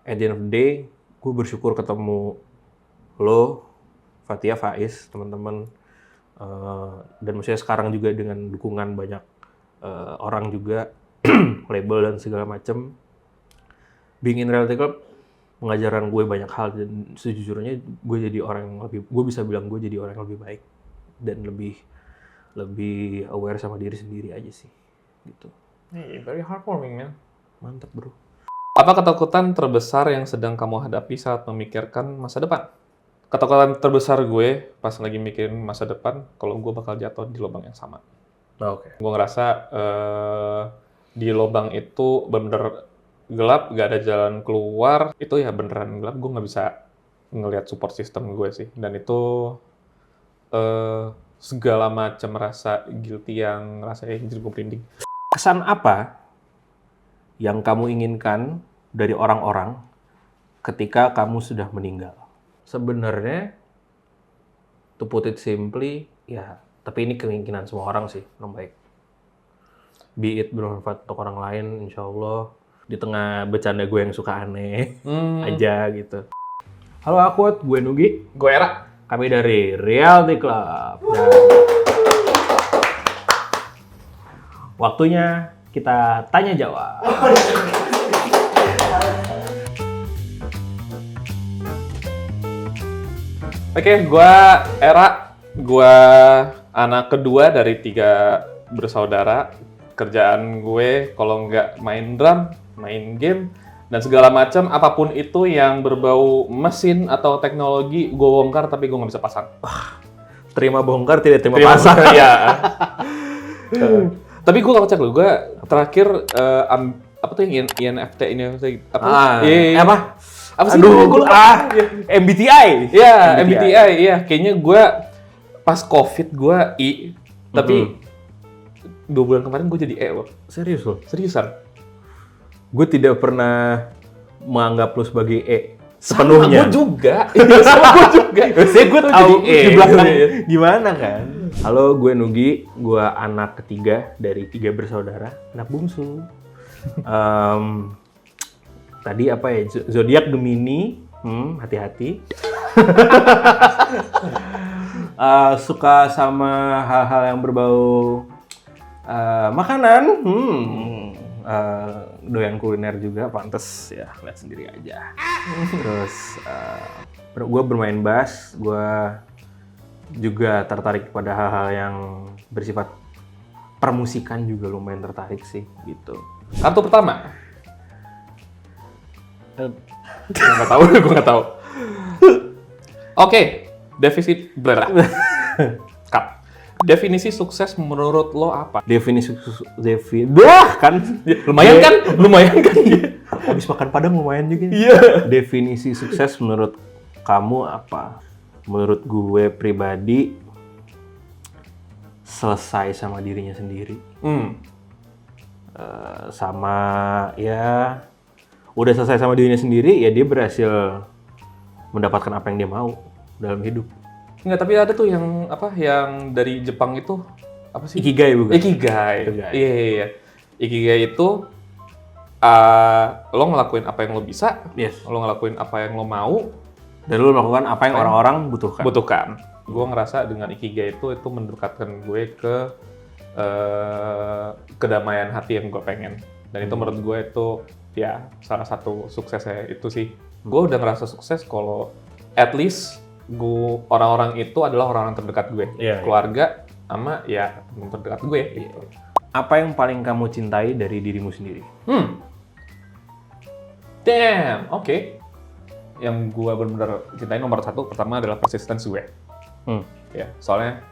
at the end of the day, gue bersyukur ketemu lo, Fatia, Faiz, teman-teman. Dan maksudnya sekarang juga dengan dukungan banyak orang juga, label dan segala macem. Being in Reality Club mengajarkan gue banyak hal, dan sejujurnya gue jadi orang yang lebih, gue bisa bilang gue jadi orang yang lebih baik dan lebih aware sama diri sendiri aja sih, gitu. Hey, very heartwarming, man. Mantap, bro. Apa ketakutan terbesar yang sedang kamu hadapi saat memikirkan masa depan? Ketakutan terbesar gue pas lagi mikirin masa depan, kalau gue bakal jatuh di lubang yang sama. Oke. Gue ngerasa di lubang itu bener-bener gelap, gak ada jalan keluar. Itu ya beneran gelap, gue nggak bisa ngelihat support system gue sih. Dan itu segala macam rasa guilty yang rasanya jadi gue merinding. Kesan apa yang kamu inginkan dari orang-orang ketika kamu sudah meninggal? Sebenarnya, to put it simply, ya, tapi ini keinginan semua orang sih, yang baik. Be it bermanfaat untuk orang lain, insya Allah. Di tengah bercanda gue yang suka aneh aja gitu. Halo Akwat, gue Nugi. Gue Era. Kami dari Reality Club. Dan waktunya kita tanya jawab. Oke, gue Era. Gue anak kedua dari 3 bersaudara. Kerjaan gue kalau nggak main drum, main game, dan segala macam, apapun itu yang berbau mesin atau teknologi, gue bongkar tapi gue nggak bisa pasang. Terima bongkar, tidak terima pasang. Ya. Tapi gue nggak cek loh, gue terakhir apa tuh yang INFT apa? Apa? Apa sih? Aduh, Gue lupa. MBTI. Iya, MBTI. Iya, kayaknya gue pas COVID gue tapi 2 bulan kemarin gue jadi E loh. Serius loh? Seriusan. Gue tidak pernah menganggap lo sebagai E sepenuhnya. Gue juga. Sama gue juga. Saya gue tahu jadi E. di belakang gimana kan. Halo, gue Nugi. Gue anak ketiga dari 3 bersaudara. Anak bungsu. Tadi apa ya? Zodiak Gemini. Hati-hati. Suka sama hal-hal yang berbau makanan. Doyan kuliner juga, pantes ya, lihat sendiri aja. Terus gue bermain bass, gue juga tertarik pada hal-hal yang bersifat permusikan, juga lumayan tertarik sih gitu. Kartu pertama. Gue nggak tahu. Oke, definisi sukses menurut lo apa? Lumayan kan? Habis makan Padang lumayan juga. Iya. Definisi sukses menurut kamu apa? Menurut gue pribadi, selesai sama dirinya sendiri. Sama ya, udah selesai sama dirinya sendiri, ya dia berhasil mendapatkan apa yang dia mau dalam hidup. Enggak, tapi ada tuh yang apa, yang dari Jepang itu apa sih? Ikigai bukan? Ikigai. Iya. Ikigai itu lo ngelakuin apa yang lo bisa, lo ngelakuin apa yang lo mau, dan lo melakukan apa yang orang-orang butuhkan. Gue ngerasa dengan Ikigai itu mendekatkan gue ke kedamaian hati yang gue pengen. Dan itu menurut gue itu ya salah satu suksesnya itu sih. Gue udah ngerasa sukses kalau at least orang-orang itu adalah orang-orang terdekat gue, keluarga sama ya teman terdekat gue. Gitu. Apa yang paling kamu cintai dari dirimu sendiri? Damn, oke. Yang gue benar-benar cintai nomor 1 pertama adalah persistence gue. Ya, soalnya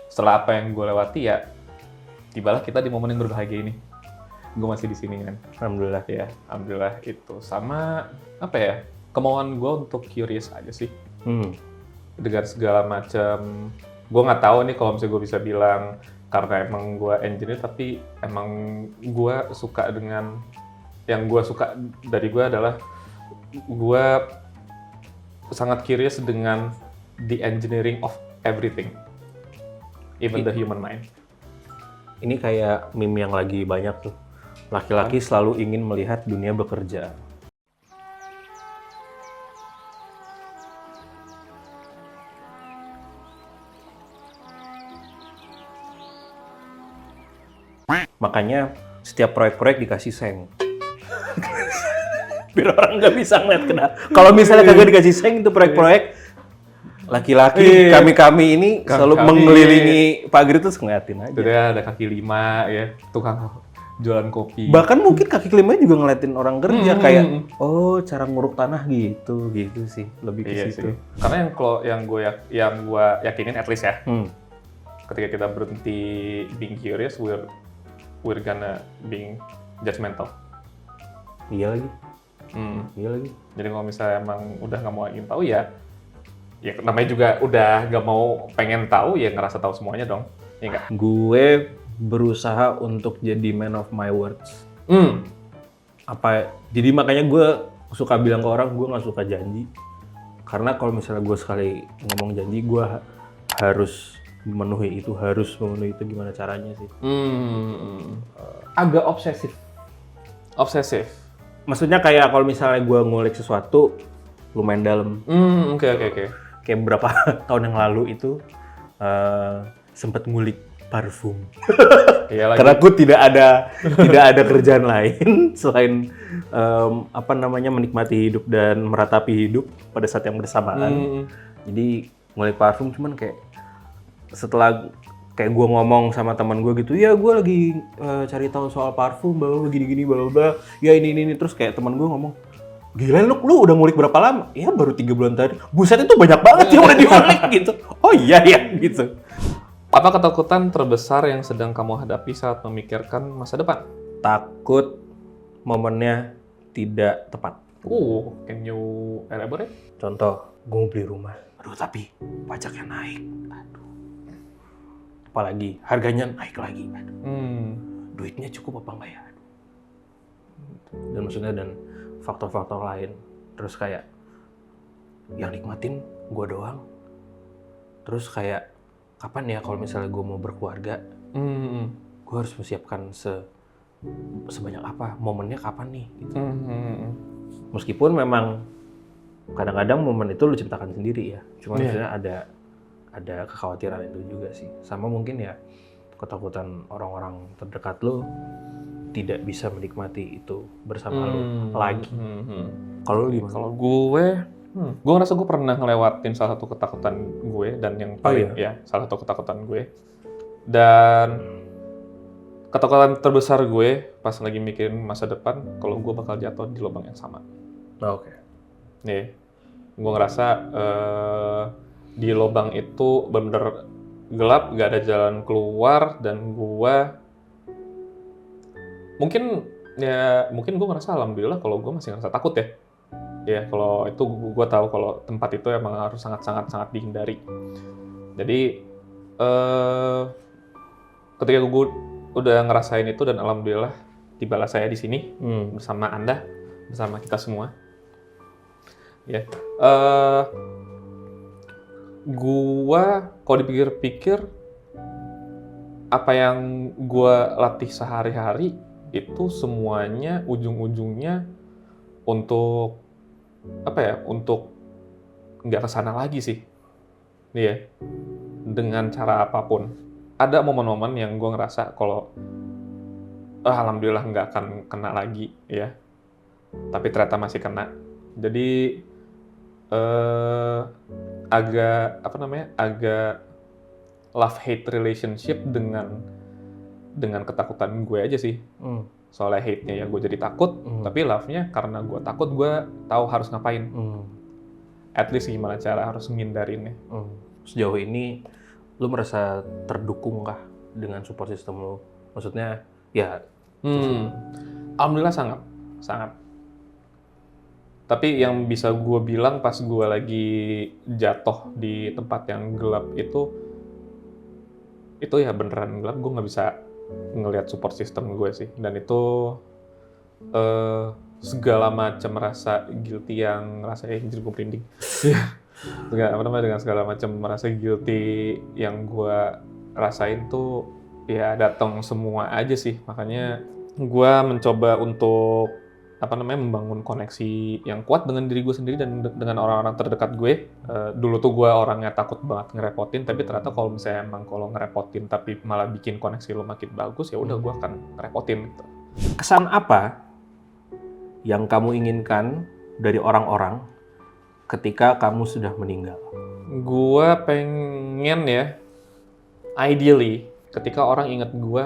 setelah apa yang gue lewati ya, tibalah kita di momen yang berbahagia ini. Gue masih di sini kan. Alhamdulillah. Ya, alhamdulillah itu. Sama apa ya? Kemauan gue untuk curious aja sih. Dengan segala macam, gue nggak tahu nih kalau misalnya gue bisa bilang karena emang gue engineer, tapi emang gue suka dengan yang gue suka dari gue adalah gue sangat curious dengan the engineering of everything, even the human mind. Ini kayak meme yang lagi banyak tuh, laki-laki selalu ingin melihat dunia bekerja. Makanya setiap proyek-proyek dikasih seng. Biar orang nggak bisa ngeliat kena. Kalau misalnya kagak dikasih seng itu proyek-proyek, laki-laki kami ini selalu mengelilingi pagar itu ngeliatin aja. Jadi ada kaki 5 ya, tukang jualan kopi. Bahkan mungkin kaki kelimanya juga ngeliatin orang kerja kayak, oh cara nguruk tanah gitu sih, lebih ke situ. Sih. Karena yang gue yakinin at least ya, ketika kita berhenti being curious, we're gonna being judgmental. Iya lagi. Iya lagi. Jadi kalau misalnya emang udah nggak mau ingin tahu ya namanya juga udah nggak mau pengen tahu ya ngerasa tahu semuanya dong, ya nggak? Gue berusaha untuk jadi man of my words. Jadi makanya gue suka bilang ke orang gue nggak suka janji. Karena kalau misalnya gue sekali ngomong janji, gue harus memenuhi itu gimana caranya sih? Agak obsesif. Obsesif. Maksudnya kayak kalau misalnya gue ngulik sesuatu lumayan dalam. Oke. Kayak beberapa tahun yang lalu itu sempat ngulik parfum. Karena gue tidak ada kerjaan lain selain menikmati hidup dan meratapi hidup pada saat yang bersamaan. Jadi ngulik parfum, cuman kayak setelah kayak gue ngomong sama teman gue gitu, ya gue lagi cari tahu soal parfum, gini-gini, ya ini, terus kayak teman gue ngomong, gila lu udah ngulik berapa lama? Ya baru 3 bulan tadi. Buset, itu banyak banget yang udah diulik gitu. Oh iya ya gitu. Apa ketakutan terbesar yang sedang kamu hadapi saat memikirkan masa depan? Takut momennya tidak tepat. Can you elaborate? Contoh, gue mau beli rumah. Aduh, tapi pajaknya naik. Aduh. Apalagi harganya naik lagi. Aduh. Duitnya cukup apa enggak ya? Aduh. Dan maksudnya faktor-faktor lain. Terus kayak yang nikmatin gue doang. Terus kayak kapan ya kalau misalnya gue mau berkeluarga, gue harus mempersiapkan sebanyak apa, momennya kapan nih gitu. Meskipun memang kadang-kadang momen itu lu ciptakan sendiri ya, cuma maksudnya ada kekhawatiran itu juga sih. Sama mungkin ya ketakutan orang-orang terdekat lu tidak bisa menikmati itu bersama lu lagi. Kalau lu gimana? Kalau gue ngerasa gue pernah ngelewatin salah satu ketakutan gue dan yang paling salah satu ketakutan gue. Dan ketakutan terbesar gue pas lagi mikirin masa depan, kalau gue bakal jatuh di lubang yang sama. Oke. Nih, gue ngerasa di lubang itu bener-bener gelap, gak ada jalan keluar, dan gue mungkin gue ngerasa alhamdulillah kalau gue masih ngerasa takut ya. Ya, kalau itu gue tahu kalau tempat itu emang harus sangat dihindari. Jadi ketika gue udah ngerasain itu dan alhamdulillah tibalah saya di sini bersama Anda, bersama kita semua. Ya, gue kalau dipikir-pikir apa yang gue latih sehari-hari itu semuanya ujung-ujungnya untuk untuk nggak kesana lagi sih, dengan cara apapun. Ada momen-momen yang gue ngerasa kalau alhamdulillah nggak akan kena lagi ya, tapi ternyata masih kena. Jadi agak love-hate relationship dengan ketakutan gue aja sih. Soalnya hate-nya ya gue jadi takut, tapi love-nya karena gue takut, gue tahu harus ngapain. At least gimana cara harus menghindarinnya. Sejauh ini, lu merasa terdukung kah dengan support system lu? Maksudnya, ya... Alhamdulillah sangat. Tapi yang bisa gue bilang pas gue lagi jatuh di tempat yang gelap itu ya beneran gelap, gue nggak bisa ngelihat support system gue sih. Dan itu segala macam rasa guilty yang rasanya jadi gue merinding. Dengan segala macam rasa guilty yang gue rasain tuh ya datang semua aja sih. Makanya gue mencoba untuk membangun koneksi yang kuat dengan diri gue sendiri dan dengan orang-orang terdekat gue. Dulu tuh gue orangnya takut banget ngerepotin, tapi ternyata kalau misalnya emang kalau ngerepotin tapi malah bikin koneksi lo makin bagus, ya udah gue akan ngerepotin gitu. Kesan apa yang kamu inginkan dari orang-orang ketika kamu sudah meninggal? Gue pengen ya, ideally, ketika orang ingat gue,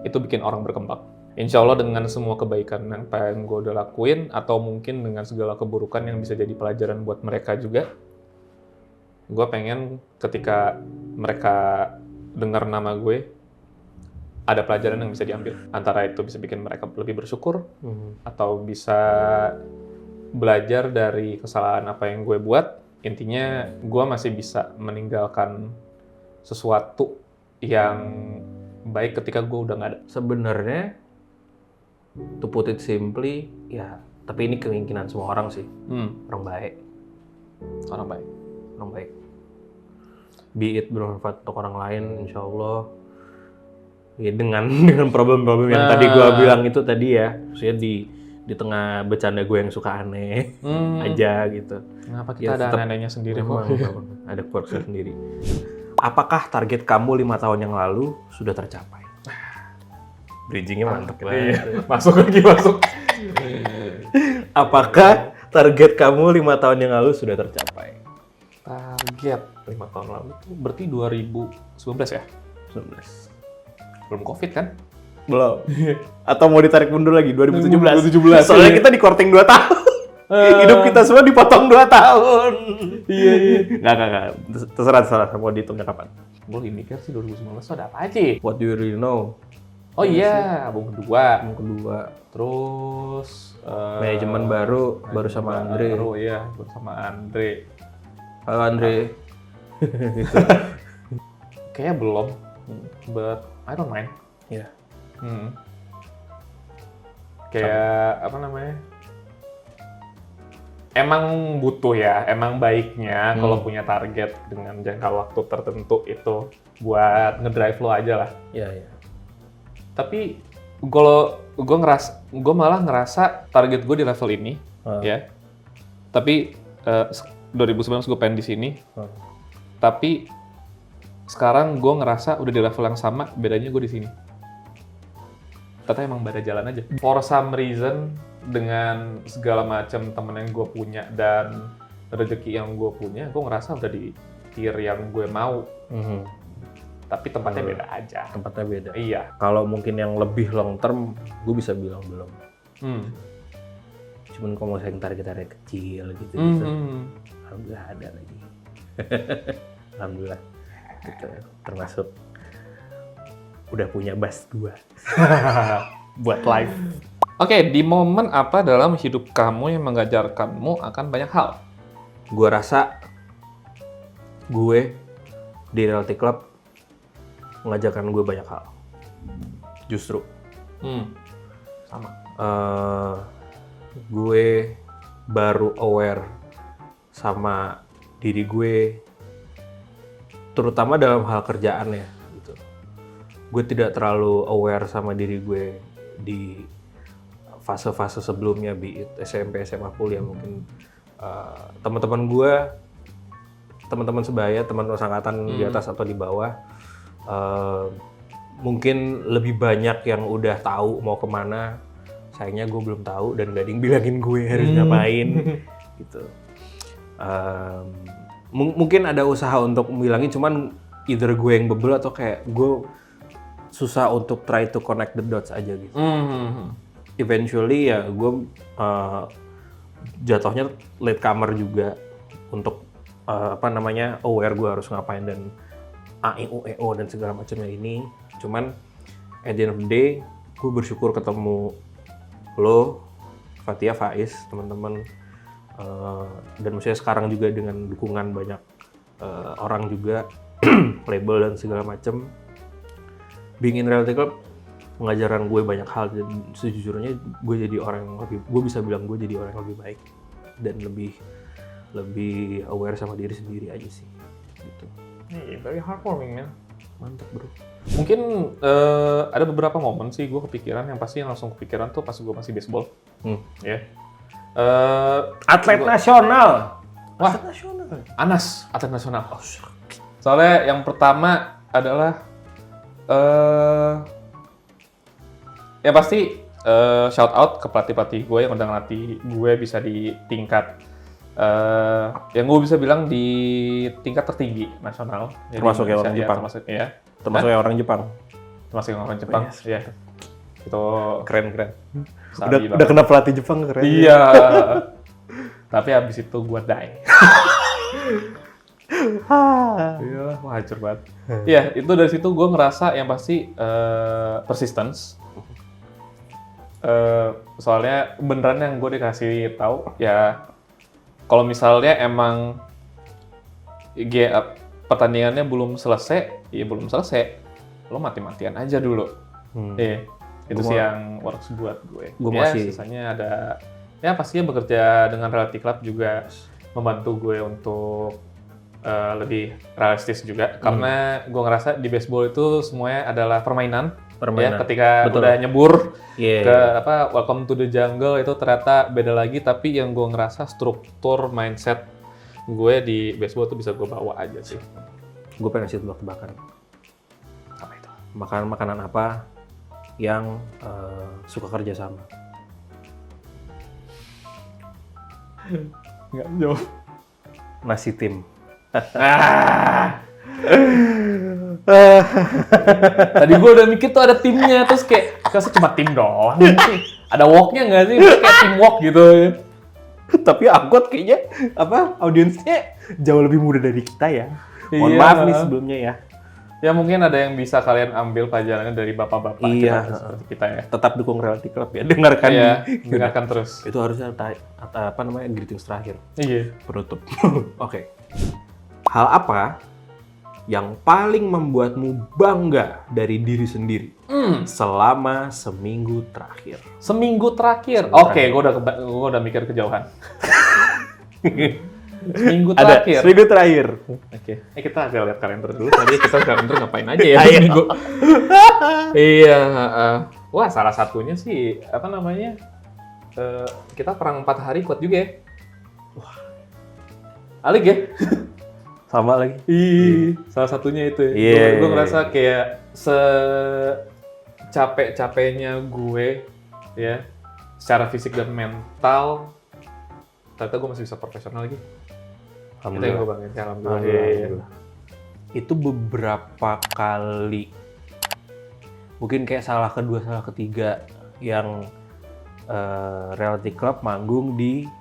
itu bikin orang berkembang. Insya Allah dengan semua kebaikan yang gue udah lakuin, atau mungkin dengan segala keburukan yang bisa jadi pelajaran buat mereka juga, gue pengen ketika mereka dengar nama gue, ada pelajaran yang bisa diambil. Antara itu bisa bikin mereka lebih bersyukur, atau bisa belajar dari kesalahan apa yang gue buat. Intinya, gue masih bisa meninggalkan sesuatu yang baik ketika gue udah nggak ada. Sebenarnya, to put it simply, ya, tapi ini kemungkinan semua orang sih. Orang baik. Orang baik. Orang baik. Be it bermanfaat untuk orang lain, insya Allah. Ya, dengan problem-problem yang tadi gue bilang itu tadi ya. Maksudnya di tengah bercanda gue yang suka aneh aja gitu. Kenapa kita ada aneh-anehnya sendiri? Ada quirks sendiri. Apakah target kamu 5 tahun yang lalu sudah tercapai? Bridging-nya mantep banget. Iya. Masuk. Apakah target kamu 5 tahun yang lalu sudah tercapai? Target 5 tahun lalu itu berarti 2019 ya? 19. Belum COVID kan? Belum. Atau mau ditarik mundur lagi 2017? 2017. Soalnya kita di korting 2 tahun. Hidup kita semua dipotong 2 tahun. Iya. Nggak. Terserah. Mau dihitungnya kapan? Gue ini kan sih 2019 ada apa aja? What do you really know? Oh iya, album kedua. Terus Manajemen baru sama Andre. Baru ya, bersama Andre. Halo Andre. Gitu. Kayaknya belum, but I don't mind. Iya. Kayak apa namanya? Emang butuh ya, emang baiknya kalau punya target dengan jangka waktu tertentu itu buat ngedrive lo aja lah. Iya. Tapi kalau gue malah ngerasa target gue di level ini, ya. Tapi 2019 gue pengen di sini. Tapi sekarang gue ngerasa udah di level yang sama, bedanya gue di sini. Ternyata emang beda jalan aja. For some reason, dengan segala macam temen yang gue punya dan rezeki yang gue punya, gue ngerasa udah di tier yang gue mau. Tapi tempatnya beda aja. Tempatnya beda. Iya. Kalau mungkin yang lebih long term, gue bisa bilang belum. Cuman kalau saya target kecil gitu. Alhamdulillah ada lagi. Alhamdulillah. Gitu. Termasuk udah punya bus 2 buat live. Oke, di momen apa dalam hidup kamu yang mengajarkanmu akan banyak hal? Gue rasa gue di Realty Club mengajarkan gue banyak hal. Justru. Sama. Gue baru aware sama diri gue, terutama dalam hal kerjaan ya. Gitu. Gue tidak terlalu aware sama diri gue di fase-fase sebelumnya, be it SMP, SMA, kuliah mungkin. Teman-teman gue, teman-teman sebaya, teman-teman angkatan di atas atau di bawah, mungkin lebih banyak yang udah tahu mau kemana. Sayangnya gue belum tahu dan gak ada yang bilangin gue harus ngapain gitu. Mungkin ada usaha untuk bilangin, cuman either gue yang bebel atau kayak gue susah untuk try to connect the dots aja gitu. Eventually ya gue jatuhnya late comer juga untuk aware gue harus ngapain dan AIUEO dan segala macamnya ini. Cuman at the end of the day, gue bersyukur ketemu lo, Fathia, Faiz, teman-teman, dan maksudnya sekarang juga dengan dukungan banyak orang juga, label dan segala macam. Being in Realty Club mengajarkan gue banyak hal, dan sejujurnya gue jadi orang yang gue bisa bilang gue jadi orang yang lebih baik dan lebih aware sama diri sendiri aja sih. Gitu. Very heartwarming, man. Mantap bro. Mungkin ada beberapa momen sih gue kepikiran, yang pasti yang langsung kepikiran tuh pas gue masih baseball. Ya. Atlet nasional. Wah, Atlet nasional. Anas, atlet nasional. Soalnya yang pertama adalah ya pasti shout out ke pelatih-pelatih gue yang udah ngelatih gue bisa di tingkat yang gue bisa bilang di tingkat tertinggi nasional. Jadi Termasuk yang orang Jepang. Termasuk yang orang Jepang. Termasuk yang orang Jepang. Iya. Itu Keren. sabi Udah kena pelatih Jepang keren. Iya. Tapi abis itu gue die. Iya, wah hancur banget. Iya, itu dari situ gue ngerasa yang pasti persistence. Soalnya beneran yang gue dikasih tahu ya, kalau misalnya emang pertandingannya belum selesai, ya belum selesai. Lo mati-matian aja dulu. Iya, itu sih yang works buat gue. Masih sisanya ada, ya pastinya bekerja dengan Reality Club juga membantu gue untuk lebih realistis juga. Karena gue ngerasa di baseball itu semuanya adalah permainan. Ya, ketika Betul. udah nyebur ke Yeah. Welcome to the Jungle itu ternyata beda lagi, tapi yang gue ngerasa struktur mindset gue di baseball itu bisa gue bawa aja sih. Gue pengen kasih tebak-tebakan. Apa itu? Makanan apa yang suka kerja sama? Nggak jauh. Nasi tim. Tadi gue udah mikir tuh ada timnya, terus kayak kasih cuma tim doang. Ada walk-nya nggak sih? Kayak tim walk gitu. Tapi Angkot kayaknya audiensnya jauh lebih muda dari kita ya. Mohon Iya. maaf nih sebelumnya ya. Ya mungkin ada yang bisa kalian ambil pelajarannya dari bapak-bapak Iya. seperti kita ya. Tetap dukung Reality Club ya. Dengarkan. Iya, dengarkan terus. Itu harusnya greetings terakhir. Iya. Penutup. Oke. Hal apa yang paling membuatmu bangga dari diri sendiri selama seminggu terakhir? Seminggu terakhir. Seminggu Oke, terakhir. gue udah mikir kejauhan. Seminggu terakhir. Seminggu terakhir. Oke. Kita agak lihat kalender dulu. Tadi kita kalender ngapain aja ya? Ayo. Seminggu. Iya. Wah, salah satunya sih apa namanya? Kita perang 4 hari kuat juga ya. Wah. Alik ya? Sama lagi. Salah satunya itu. Iya. Gue ngerasa kayak capek-capeknya gue ya, secara fisik dan mental, ternyata gue masih bisa profesional lagi. Itu yang gue banggain. Alhamdulillah. Alhamdulillah. Itu beberapa kali, mungkin kayak salah kedua, salah ketiga yang Reality Club manggung di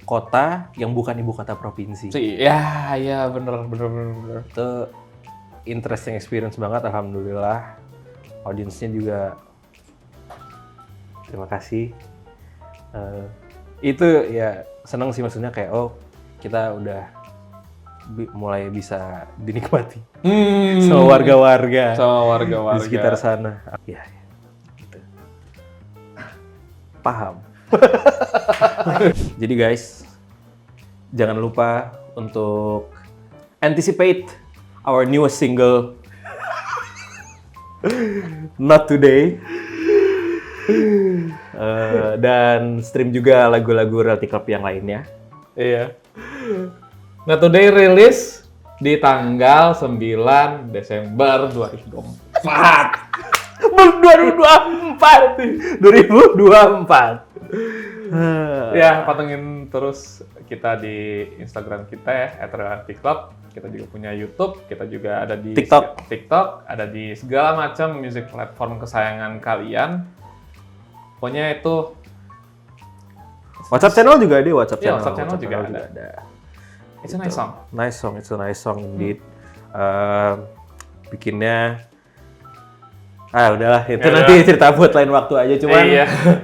kota yang bukan ibu kota provinsi. Ya, bener. Itu interesting experience banget, alhamdulillah. Audiensnya juga terima kasih. Itu ya seneng sih, maksudnya kayak kita udah mulai bisa dinikmati sama warga-warga di sekitar sana. Ya, gitu. Paham. Jadi guys, jangan lupa untuk anticipate our newest single, Not Today. Dan stream juga lagu-lagu Reality Club yang lainnya. Iya. Nah, Today rilis di tanggal 9 Desember 2024. 2024. Ya, patengin terus kita di Instagram kita ya, @reality_club. Kita juga punya YouTube, kita juga ada di TikTok, ada di segala macam music platform kesayangan kalian. Pokoknya itu WhatsApp channel juga ada, WhatsApp Iya, channel, WhatsApp channel juga ada. It's a nice song. It's a nice song indeed. Bikinnya udahlah, itu nanti cerita buat lain waktu aja, cuman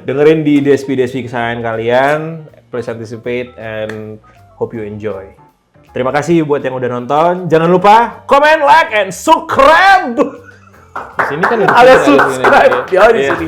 dengerin di DSP kesayangan kalian. Please anticipate and hope you enjoy. Terima kasih buat yang udah nonton. Jangan lupa comment, like, and subscribe. Di sini kan Alias subscribe. Di sini.